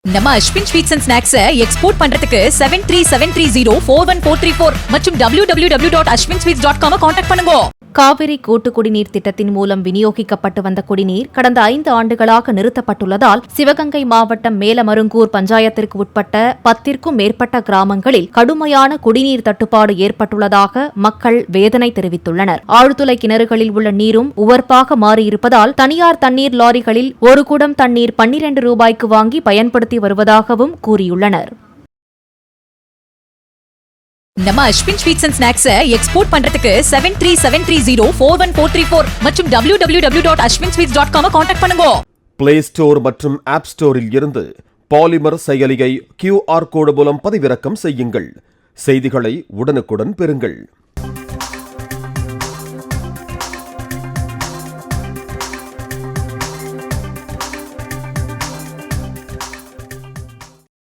நம்ம Ashwin sweets and snacks export பண்றதுக்கு 7373041434 மற்றும் www.ashwinsweets.com கான்டாக்ட் பண்ணுங்க. காவிரி கூட்டு குடிநீர் திட்டத்தின் மூலம் விநியோகிக்கப்பட்டு வந்த குடிநீர் கடந்த 5 ஆண்டுகளாக நிறுத்தப்பட்டுள்ளதால் சிவகங்கை மாவட்டம் மேலமருங்கூர் பஞ்சாயத்திற்கு உட்பட்ட 10க்கும் மேற்பட்ட கிராமங்களில் கடுமையான குடிநீர் தட்டுப்பாடு ஏற்பட்டுள்ளதாக மக்கள் வேதனை தெரிவித்துள்ளனர். ஆழ்துளை கிணறுகளில் உள்ள நீரும் உவர்ப்பாக மாறியிருப்பதால் தனியார் தண்ணீர் லாரிகளில் ஒரு குடம் தண்ணீர் 12 ரூபாய்க்கு வாங்கி பயன்படுத்தி வருவதாகவும் கூறியுள்ளனர். நம்ம Ashwin sweets and snacks export பண்றதுக்கு 7373041434 மற்றும் www.ashwinsweets.com கான்டாக்ட் பண்ணுங்க. பிளே ஸ்டோர் மற்றும் ஆப் ஸ்டோரில் இருந்து பாலிமர் செயலியை QR கோடு மூலம் பதிவிறக்கம் செய்யுங்கள். செய்திகளை உடனுக்குடன் பெறுங்கள்.